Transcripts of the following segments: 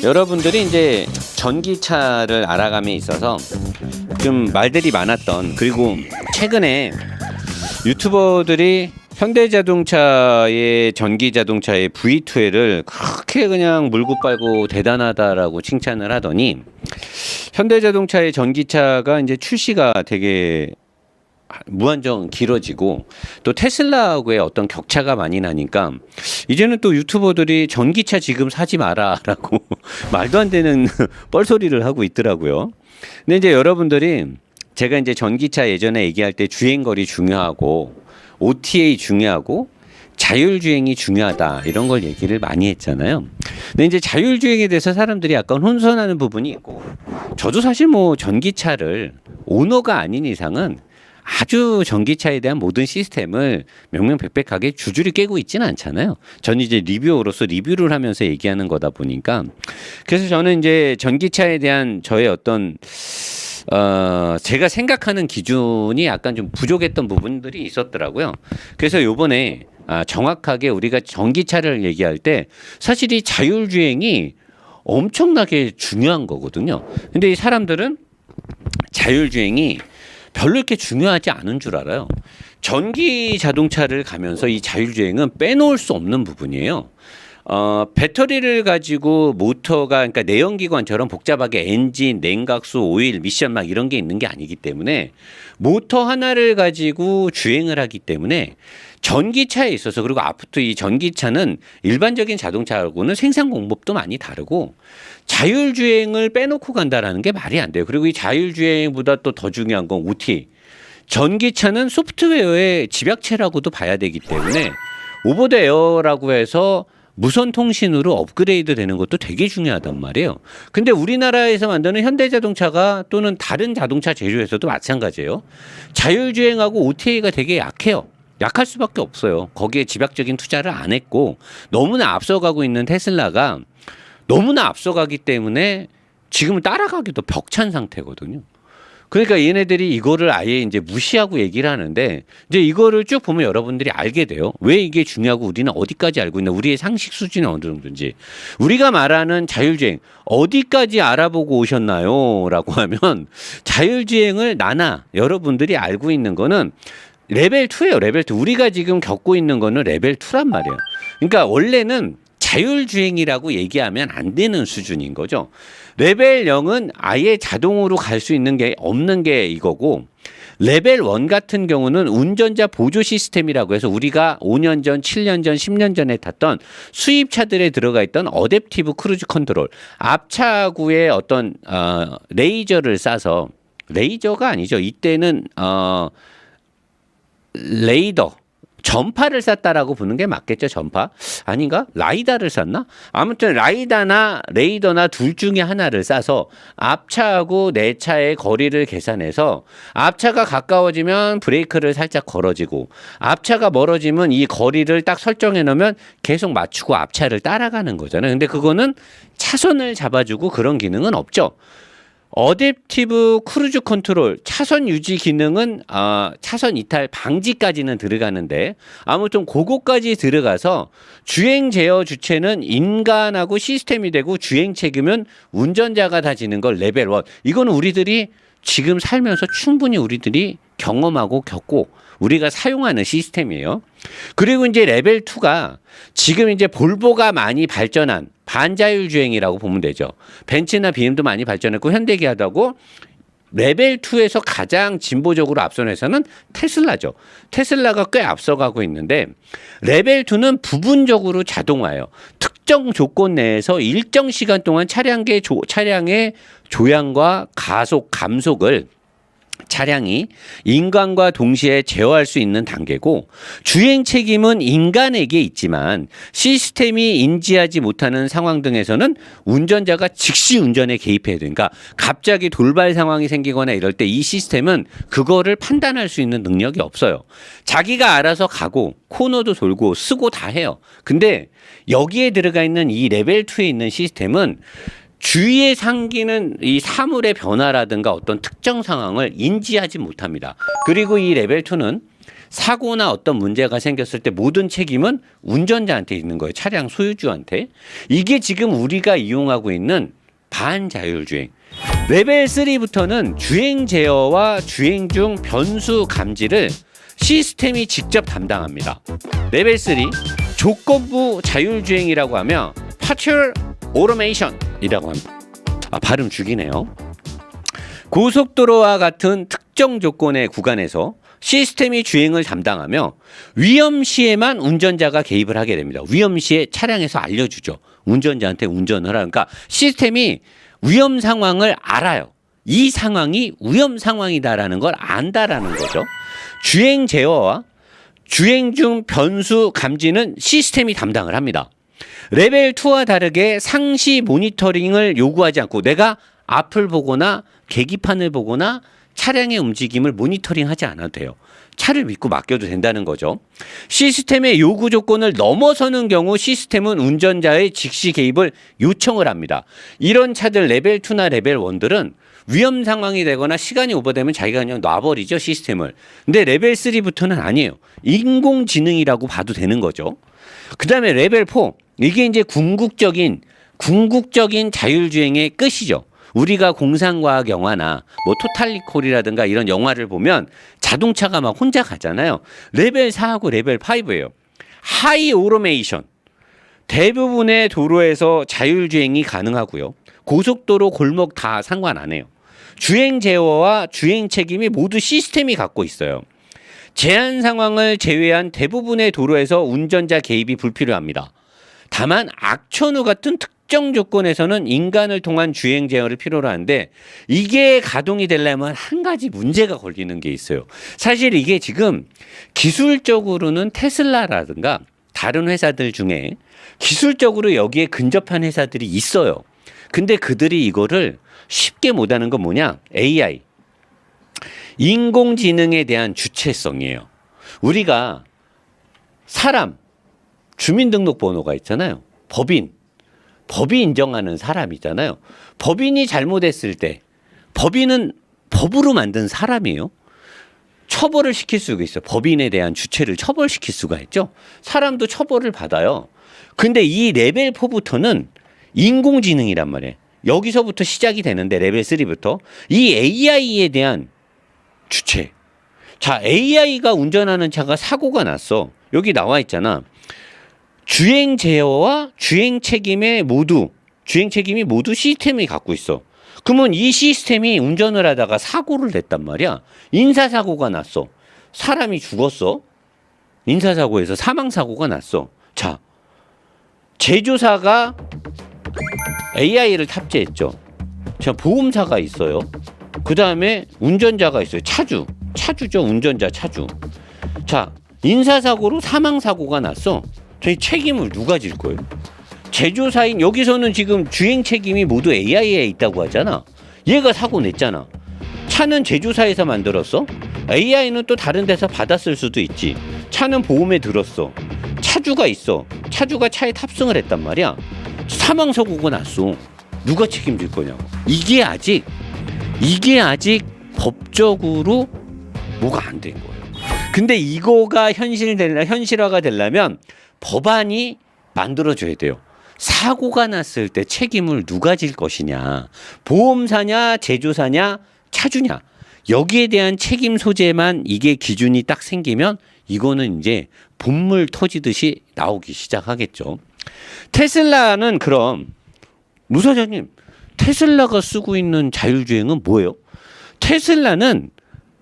여러분들이 이제 전기차를 알아감에 있어서 좀 말들이 많았던, 그리고 최근에 유튜버들이 현대자동차의 전기자동차의 V2L을 그렇게 그냥 물고 빨고 대단하다라고 칭찬을 하더니, 현대자동차의 전기차가 이제 출시가 되게 무한정 길어지고 또 테슬라하고의 어떤 격차가 많이 나니까 이제는 또 유튜버들이 전기차 지금 사지 마라라고 말도 안 되는 뻘소리를 하고 있더라고요. 근데 이제 여러분들이, 제가 이제 전기차 예전에 얘기할 때 주행거리 중요하고 OTA 중요하고 자율주행이 중요하다 이런 걸 얘기를 많이 했잖아요. 근데 이제 자율주행에 대해서 사람들이 약간 혼선하는 부분이 있고, 저도 사실 뭐 전기차를 오너가 아닌 이상은 아주 전기차에 대한 모든 시스템을 명명백백하게 줄줄이 깨고 있지는 않잖아요. 저는 이제 리뷰어로서 리뷰를 하면서 얘기하는 거다 보니까. 그래서 저는 이제 전기차에 대한 저의 어떤 제가 생각하는 기준이 약간 좀 부족했던 부분들이 있었더라고요. 그래서 요번에 정확하게 우리가 전기차를 얘기할 때 사실 이 자율주행이 엄청나게 중요한 거거든요. 근데 이 사람들은 자율주행이 별로 이렇게 중요하지 않은 줄 알아요. 전기 자동차를 가면서 이 자율주행은 빼놓을 수 없는 부분이에요. 배터리를 가지고 모터가, 그러니까 내연기관처럼 복잡하게 엔진, 냉각수, 오일, 미션 막 이런 게 있는 게 아니기 때문에, 모터 하나를 가지고 주행을 하기 때문에 전기차에 있어서, 그리고 앞으로 이 전기차는 일반적인 자동차하고는 생산 공법도 많이 다르고 자율주행을 빼놓고 간다라는 게 말이 안 돼요. 그리고 이 자율주행보다 또 더 중요한 건 OTA. 전기차는 소프트웨어의 집약체라고도 봐야 되기 때문에 오버 더 에어라고 해서 무선 통신으로 업그레이드 되는 것도 되게 중요하단 말이에요. 근데 우리나라에서 만드는 현대자동차가 또는 다른 자동차 제조회사도 마찬가지예요. 자율주행하고 OTA가 되게 약해요. 약할 수밖에 없어요. 거기에 집약적인 투자를 안 했고, 너무나 앞서가고 있는 테슬라가 너무나 앞서가기 때문에 지금은 따라가기도 벅찬 상태거든요. 그러니까 얘네들이 이거를 아예 이제 무시하고 얘기를 하는데, 이제 이거를 쭉 보면 여러분들이 알게 돼요. 왜 이게 중요하고 우리는 어디까지 알고 있나, 우리의 상식 수준이 어느 정도인지. 우리가 말하는 자율주행 어디까지 알아보고 오셨나요? 라고 하면, 자율주행을 여러분들이 알고 있는 거는 레벨 2예요. 레벨 2. 우리가 지금 겪고 있는 거는 레벨 2란 말이에요. 그러니까 원래는 자율주행이라고 얘기하면 안 되는 수준인 거죠. 레벨 0은 아예 자동으로 갈 수 있는 게 없는 게 이거고, 레벨 1 같은 경우는 운전자 보조 시스템이라고 해서 우리가 5년 전, 7년 전, 10년 전에 탔던 수입차들에 들어가 있던 어댑티브 크루즈 컨트롤, 앞차구에 어떤 레이저를 쏴서, 레이저가 아니죠. 이때는 레이더, 전파를 쐈다라고 보는 게 맞겠죠. 전파? 아닌가? 라이다를 쐈나? 아무튼 라이다나 레이더나 둘 중에 하나를 쏴서 앞차하고 내 차의 거리를 계산해서, 앞차가 가까워지면 브레이크를 살짝 걸어지고, 앞차가 멀어지면 이 거리를 딱 설정해 놓으면 계속 맞추고 앞차를 따라가는 거잖아요. 근데 그거는 차선을 잡아주고 그런 기능은 없죠. 어댑티브 크루즈 컨트롤, 차선 유지 기능은 차선 이탈 방지까지는 들어가는데, 아무튼 그거까지 들어가서 주행 제어 주체는 인간하고 시스템이 되고 주행 책임은 운전자가 다 지는 걸 레벨 1. 이거는 우리들이 지금 살면서 충분히 우리들이 경험하고 겪고 우리가 사용하는 시스템이에요. 그리고 이제 레벨 2가 지금 이제 볼보가 많이 발전한 반자율주행이라고 보면 되죠. 벤츠나 BM도 많이 발전했고 현대기아도 하고, 레벨 2에서 가장 진보적으로 앞선 회사는 테슬라죠. 테슬라가 꽤 앞서가고 있는데, 레벨 2는 부분적으로 자동화예요. 특정 조건 내에서 일정 시간 동안 차량의 조향과 가속, 감속을 차량이 인간과 동시에 제어할 수 있는 단계고, 주행 책임은 인간에게 있지만 시스템이 인지하지 못하는 상황 등에서는 운전자가 즉시 운전에 개입해야 되니까, 갑자기 돌발 상황이 생기거나 이럴 때 이 시스템은 그거를 판단할 수 있는 능력이 없어요. 자기가 알아서 가고 코너도 돌고 쓰고 다 해요. 근데 여기에 들어가 있는 이 레벨 2에 있는 시스템은 주위에 생기는 이 사물의 변화라든가 어떤 특정 상황을 인지하지 못합니다. 그리고 이 레벨 2는 사고나 어떤 문제가 생겼을 때 모든 책임은 운전자한테 있는 거예요. 차량 소유주한테. 이게 지금 우리가 이용하고 있는 반자율주행. 레벨 3부터는 주행 제어와 주행 중 변수 감지를 시스템이 직접 담당합니다. 레벨 3 조건부 자율주행이라고 하면 Partial Automation이라고 합니다. 발음 죽이네요. 고속도로와 같은 특정 조건의 구간에서 시스템이 주행을 담당하며 위험 시에만 운전자가 개입을 하게 됩니다. 위험 시에 차량에서 알려주죠. 운전자한테 운전을 하라. 그러니까 시스템이 위험 상황을 알아요. 이 상황이 위험 상황이다라는 걸 안다라는 거죠. 주행 제어와 주행 중 변수 감지는 시스템이 담당을 합니다. 레벨 2와 다르게 상시 모니터링을 요구하지 않고 내가 앞을 보거나 계기판을 보거나 차량의 움직임을 모니터링하지 않아도 돼요. 차를 믿고 맡겨도 된다는 거죠. 시스템의 요구 조건을 넘어서는 경우 시스템은 운전자의 즉시 개입을 요청을 합니다. 이런 차들 레벨 2나 레벨 1들은 위험 상황이 되거나 시간이 오버되면 자기가 그냥 놔버리죠, 시스템을. 근데 레벨 3부터는 아니에요. 인공지능이라고 봐도 되는 거죠. 그 다음에 레벨 4, 이게 이제 궁극적인 자율주행의 끝이죠. 우리가 공상과학 영화나 뭐 토탈리콜이라든가 이런 영화를 보면 자동차가 막 혼자 가잖아요. 레벨 4하고 레벨 5예요. 하이 오토메이션. 대부분의 도로에서 자율주행이 가능하고요. 고속도로 골목 다 상관 안 해요. 주행 제어와 주행 책임이 모두 시스템이 갖고 있어요. 제한 상황을 제외한 대부분의 도로에서 운전자 개입이 불필요합니다. 다만 악천후 같은 특정 조건에서는 인간을 통한 주행 제어를 필요로 하는데 이게 가동이 되려면 한 가지 문제가 걸리는 게 있어요. 사실 이게 지금 기술적으로는 테슬라라든가 다른 회사들 중에 기술적으로 여기에 근접한 회사들이 있어요. 근데 그들이 이거를 쉽게 못하는 건 뭐냐? AI. 인공지능에 대한 주체성이에요. 우리가 사람, 주민등록번호가 있잖아요. 법이 인정하는 사람이잖아요. 법인이 잘못했을 때 법인은 법으로 만든 사람이에요. 처벌을 시킬 수가 있어요. 법인에 대한 주체를 처벌시킬 수가 있죠. 사람도 처벌을 받아요. 근데 이 레벨 4부터는 인공지능이란 말이에요. 여기서부터 시작이 되는데 레벨 3부터 이 AI에 대한 주체. 자, AI가 운전하는 차가 사고가 났어. 여기 나와 있잖아. 주행 제어와 주행 책임이 모두 시스템이 갖고 있어. 그러면 이 시스템이 운전을 하다가 사고를 냈단 말이야. 인사사고가 났어. 사람이 죽었어. 인사사고에서 사망사고가 났어. 자, 제조사가 AI를 탑재했죠. 자, 보험사가 있어요. 그 다음에 운전자가 있어요. 차주죠. 운전자 차주. 자, 인사사고로 사망사고가 났어. 저희 책임을 누가 질 거예요? 제조사인 여기서는 지금 주행 책임이 모두 AI에 있다고 하잖아. 얘가 사고 냈잖아. 차는 제조사에서 만들었어. AI는 또 다른 데서 받았을 수도 있지. 차는 보험에 들었어. 차주가 있어. 차주가 차에 탑승을 했단 말이야. 사망사고가 났어. 누가 책임질 거냐고. 이게 아직 법적으로 뭐가 안 된 거예요. 근데 이거가 현실화가 되려면 법안이 만들어져야 돼요. 사고가 났을 때 책임을 누가 질 것이냐. 보험사냐, 제조사냐, 차주냐. 여기에 대한 책임 소재만 이게 기준이 딱 생기면 이거는 이제 본물 터지듯이 나오기 시작하겠죠. 테슬라는 그럼 무사장님, 테슬라가 쓰고 있는 자율주행은 뭐예요? 테슬라는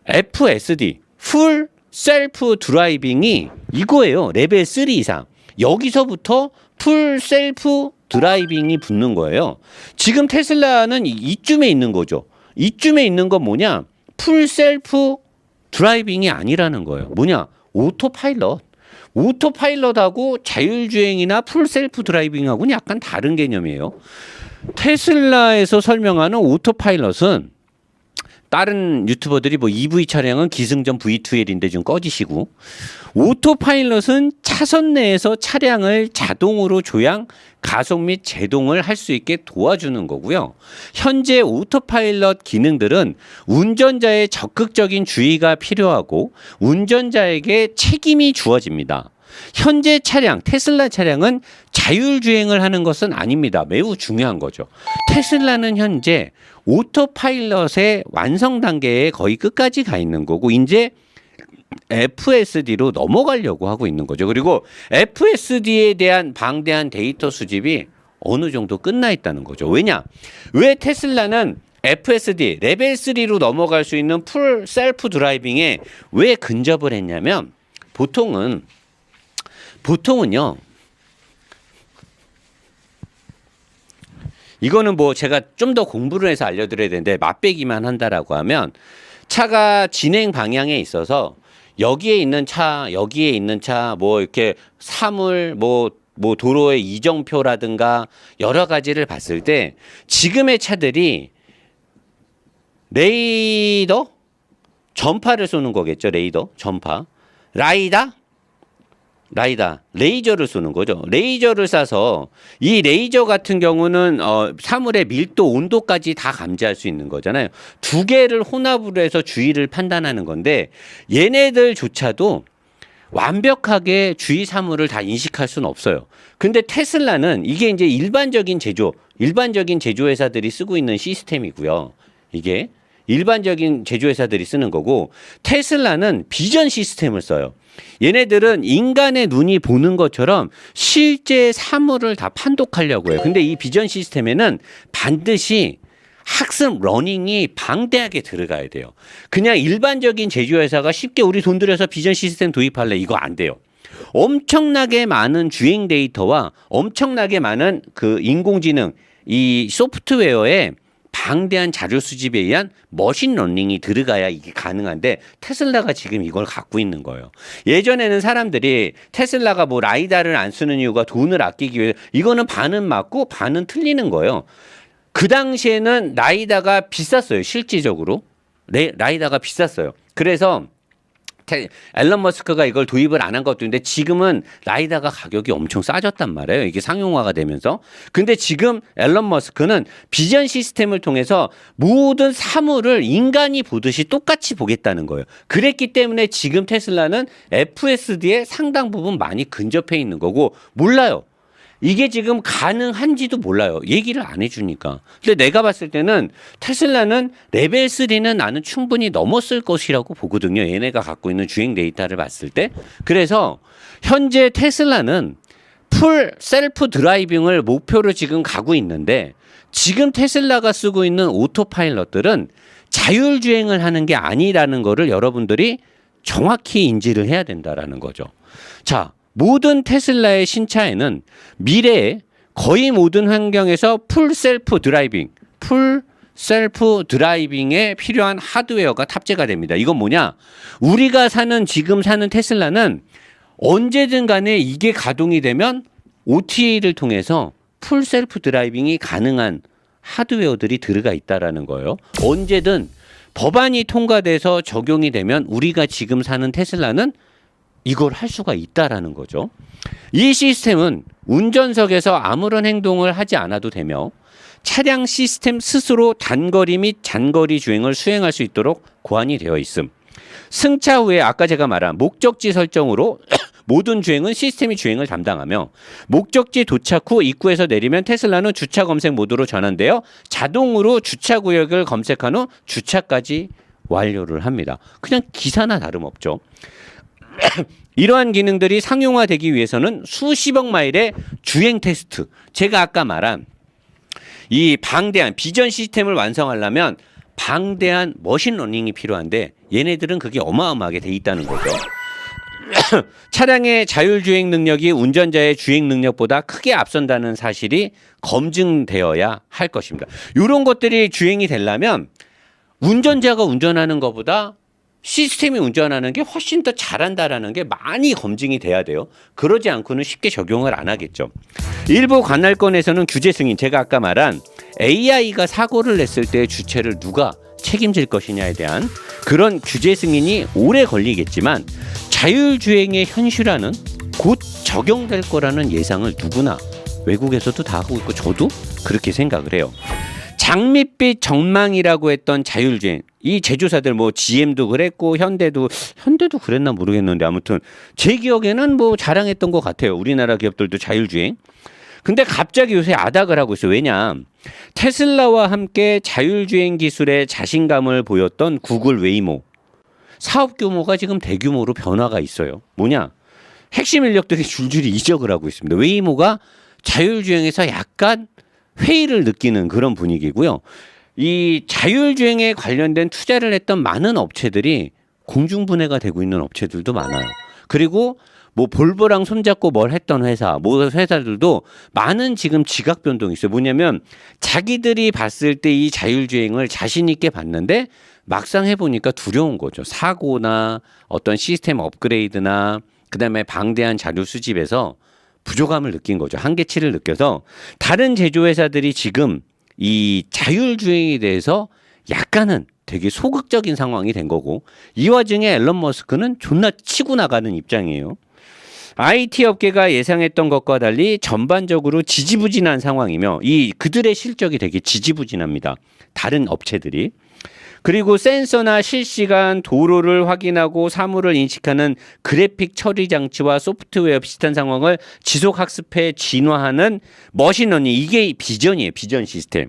FSD, 풀 셀프 드라이빙이 이거예요. 레벨 3 이상. 여기서부터 풀 셀프 드라이빙이 붙는 거예요. 지금 테슬라는 이쯤에 있는 거죠. 이쯤에 있는 건 뭐냐? 풀 셀프 드라이빙이 아니라는 거예요. 뭐냐? 오토파일럿. 오토파일럿하고 자율주행이나 풀 셀프 드라이빙하고는 약간 다른 개념이에요. 테슬라에서 설명하는 오토파일럿은 다른 유튜버들이 뭐 EV 차량은 기승전 V2L인데 좀 꺼지시고, 오토파일럿은 차선 내에서 차량을 자동으로 조향, 가속 및 제동을 할 수 있게 도와주는 거고요. 현재 오토파일럿 기능들은 운전자의 적극적인 주의가 필요하고 운전자에게 책임이 주어집니다. 현재 차량, 테슬라 차량은 자율주행을 하는 것은 아닙니다. 매우 중요한 거죠. 테슬라는 현재 오토파일럿의 완성 단계에 거의 끝까지 가 있는 거고, 이제 FSD로 넘어가려고 하고 있는 거죠. 그리고 FSD에 대한 방대한 데이터 수집이 어느 정도 끝나 있다는 거죠. 왜 테슬라는 FSD 레벨 3로 넘어갈 수 있는 풀 셀프 드라이빙에 왜 근접을 했냐면, 보통은요, 이거는 뭐 제가 좀 더 공부를 해서 알려드려야 되는데, 맛배기만 한다라고 하면 차가 진행 방향에 있어서 여기에 있는 차, 뭐 이렇게 사물, 뭐 도로의 이정표라든가 여러 가지를 봤을 때 지금의 차들이 레이더? 전파를 쏘는 거겠죠. 레이더, 전파. 레이저를 쏘는 거죠. 레이저를 쏴서 이 레이저 같은 경우는 사물의 밀도, 온도까지 다 감지할 수 있는 거잖아요. 두 개를 혼합으로 해서 주위를 판단하는 건데, 얘네들조차도 완벽하게 주위 사물을 다 인식할 수는 없어요. 근데 테슬라는 이게 이제 일반적인 제조회사들이 쓰고 있는 시스템이고요. 이게 일반적인 제조회사들이 쓰는 거고, 테슬라는 비전 시스템을 써요. 얘네들은 인간의 눈이 보는 것처럼 실제 사물을 다 판독하려고 해요. 근데 이 비전 시스템에는 반드시 학습 러닝이 방대하게 들어가야 돼요. 그냥 일반적인 제조회사가 쉽게 우리 돈 들여서 비전 시스템 도입할래, 이거 안 돼요. 엄청나게 많은 주행 데이터와 엄청나게 많은 그 인공지능, 이 소프트웨어에 방대한 자료 수집에 의한 머신 러닝이 들어가야 이게 가능한데, 테슬라가 지금 이걸 갖고 있는 거예요. 예전에는 사람들이 테슬라가 뭐 라이다를 안 쓰는 이유가 돈을 아끼기 위해, 이거는 반은 맞고 반은 틀리는 거예요. 그 당시에는 라이다가 비쌌어요. 실질적으로 라이다가 비쌌어요. 그래서 앨런 머스크가 이걸 도입을 안 한 것도 있는데, 지금은 라이다가 가격이 엄청 싸졌단 말이에요. 이게 상용화가 되면서. 근데 지금 앨런 머스크는 비전 시스템을 통해서 모든 사물을 인간이 보듯이 똑같이 보겠다는 거예요. 그랬기 때문에 지금 테슬라는 FSD에 상당 부분 많이 근접해 있는 거고, 몰라요. 이게 지금 가능한지도 몰라요. 얘기를 안 해주니까. 근데 내가 봤을 때는 테슬라는 레벨 3는 나는 충분히 넘었을 것이라고 보거든요. 얘네가 갖고 있는 주행 데이터를 봤을 때. 그래서 현재 테슬라는 풀 셀프 드라이빙을 목표로 지금 가고 있는데, 지금 테슬라가 쓰고 있는 오토파일럿들은 자율주행을 하는 게 아니라는 거를 여러분들이 정확히 인지를 해야 된다라는 거죠. 자, 모든 테슬라의 신차에는 미래에 거의 모든 환경에서 풀 셀프 드라이빙에 필요한 하드웨어가 탑재가 됩니다. 이건 뭐냐? 우리가 지금 사는 테슬라는 언제든 간에 이게 가동이 되면 OTA를 통해서 풀 셀프 드라이빙이 가능한 하드웨어들이 들어가 있다라는 거예요. 언제든 법안이 통과돼서 적용이 되면 우리가 지금 사는 테슬라는 이걸 할 수가 있다라는 거죠. 이 시스템은 운전석에서 아무런 행동을 하지 않아도 되며, 차량 시스템 스스로 단거리 및 장거리 주행을 수행할 수 있도록 고안이 되어 있음. 승차 후에 아까 제가 말한 목적지 설정으로 모든 주행은 시스템이 주행을 담당하며, 목적지 도착 후 입구에서 내리면 테슬라는 주차 검색 모드로 전환되어 자동으로 주차 구역을 검색한 후 주차까지 완료를 합니다. 그냥 기사나 다름없죠. 이러한 기능들이 상용화되기 위해서는 수십억 마일의 주행 테스트, 제가 아까 말한 이 방대한 비전 시스템을 완성하려면 방대한 머신러닝이 필요한데, 얘네들은 그게 어마어마하게 돼 있다는 거죠. 차량의 자율주행 능력이 운전자의 주행 능력보다 크게 앞선다는 사실이 검증되어야 할 것입니다. 이런 것들이 주행이 되려면 운전자가 운전하는 것보다 시스템이 운전하는 게 훨씬 더 잘한다라는 게 많이 검증이 돼야 돼요. 그러지 않고는 쉽게 적용을 안 하겠죠. 일부 관할권에서는 규제 승인, 제가 아까 말한 AI가 사고를 냈을 때 주체를 누가 책임질 것이냐에 대한 그런 규제 승인이 오래 걸리겠지만 자율주행의 현실화는 곧 적용될 거라는 예상을 누구나 외국에서도 다 하고 있고 저도 그렇게 생각을 해요. 장밋빛 전망이라고 했던 자율주행, 이 제조사들 뭐 GM도 그랬고 현대도 그랬나 모르겠는데 아무튼 제 기억에는 뭐 자랑했던 것 같아요. 우리나라 기업들도 자율주행. 근데 갑자기 요새 아닥을 하고 있어요. 왜냐? 테슬라와 함께 자율주행 기술에 자신감을 보였던 구글 웨이모 사업 규모가 지금 대규모로 변화가 있어요. 뭐냐? 핵심 인력들이 줄줄이 이적을 하고 있습니다. 웨이모가 자율주행에서 약간 회의를 느끼는 그런 분위기고요. 이 자율주행에 관련된 투자를 했던 많은 업체들이 공중분해가 되고 있는 업체들도 많아요. 그리고 뭐 볼보랑 손잡고 뭘 했던 회사, 뭐 회사들도 많은 지금 지각 변동이 있어요. 뭐냐면 자기들이 봤을 때 이 자율주행을 자신 있게 봤는데 막상 해보니까 두려운 거죠. 사고나 어떤 시스템 업그레이드나 그다음에 방대한 자료 수집에서 부족함을 느낀 거죠. 한계치를 느껴서 다른 제조회사들이 지금 이 자율주행에 대해서 약간은 되게 소극적인 상황이 된 거고 이 와중에 앨런 머스크는 존나 치고 나가는 입장이에요. IT 업계가 예상했던 것과 달리 전반적으로 지지부진한 상황이며 이 그들의 실적이 되게 지지부진합니다. 다른 업체들이. 그리고 센서나 실시간 도로를 확인하고 사물을 인식하는 그래픽 처리 장치와 소프트웨어 비슷한 상황을 지속 학습해 진화하는 머신러닝, 이게 비전이에요. 비전 시스템.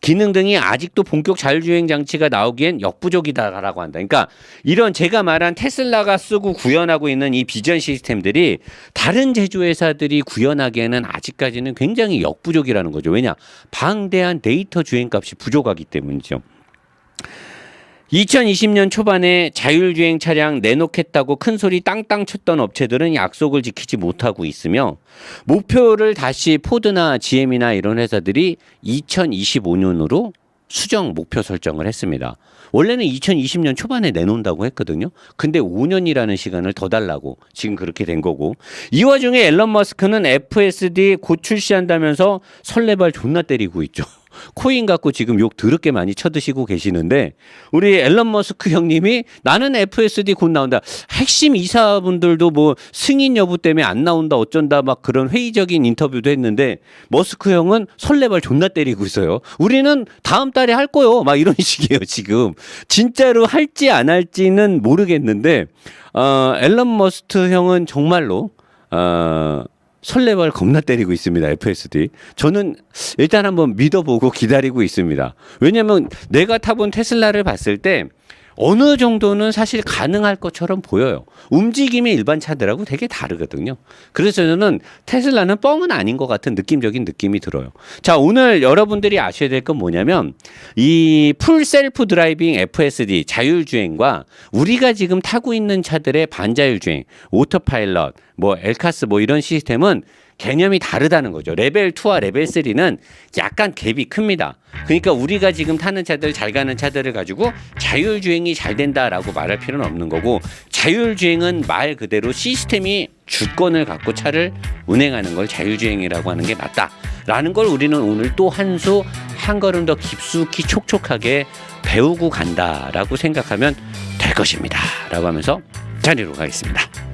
기능 등이 아직도 본격 자율주행 장치가 나오기엔 역부족이다라고 한다. 그러니까 이런 제가 말한 테슬라가 쓰고 구현하고 있는 이 비전 시스템들이 다른 제조회사들이 구현하기에는 아직까지는 굉장히 역부족이라는 거죠. 왜냐? 방대한 데이터 주행값이 부족하기 때문이죠. 2020년 초반에 자율주행 차량 내놓겠다고 큰 소리 땅땅 쳤던 업체들은 약속을 지키지 못하고 있으며 목표를 다시 포드나 GM이나 이런 회사들이 2025년으로 수정 목표 설정을 했습니다. 원래는 2020년 초반에 내놓는다고 했거든요. 근데 5년이라는 시간을 더 달라고 지금 그렇게 된 거고 이 와중에 앨런 머스크는 FSD 곧 출시한다면서 설레발 존나 때리고 있죠. 코인 갖고 지금 욕 더럽게 많이 쳐드시고 계시는데 우리 앨런 머스크 형님이 나는 FSD 곧 나온다. 핵심 이사분들도 뭐 승인 여부 때문에 안 나온다 어쩐다 막 그런 회의적인 인터뷰도 했는데 머스크 형은 설레발 존나 때리고 있어요. 우리는 다음 달에 할 거요. 막 이런 식이에요 지금. 진짜로 할지 안 할지는 모르겠는데 앨런 머스크 형은 정말로 설레발 겁나 때리고 있습니다. FSD. 저는 일단 한번 믿어보고 기다리고 있습니다. 왜냐하면 내가 타본 테슬라를 봤을 때 어느 정도는 사실 가능할 것처럼 보여요. 움직임이 일반 차들하고 되게 다르거든요. 그래서 저는 테슬라는 뻥은 아닌 것 같은 느낌적인 느낌이 들어요. 자, 오늘 여러분들이 아셔야 될 건 뭐냐면 이 풀 셀프 드라이빙 FSD 자율주행과 우리가 지금 타고 있는 차들의 반자율주행, 오토파일럿, 뭐 엘카스 뭐 이런 시스템은 개념이 다르다는 거죠. 레벨 2와 레벨 3는 약간 갭이 큽니다. 그러니까 우리가 지금 타는 차들, 잘 가는 차들을 가지고 자율주행이 잘 된다라고 말할 필요는 없는 거고 자율주행은 말 그대로 시스템이 주권을 갖고 차를 운행하는 걸 자율주행이라고 하는 게 맞다라는 걸 우리는 오늘 또 한 걸음 더 깊숙이 촉촉하게 배우고 간다라고 생각하면 될 것입니다. 라고 하면서 자리로 가겠습니다.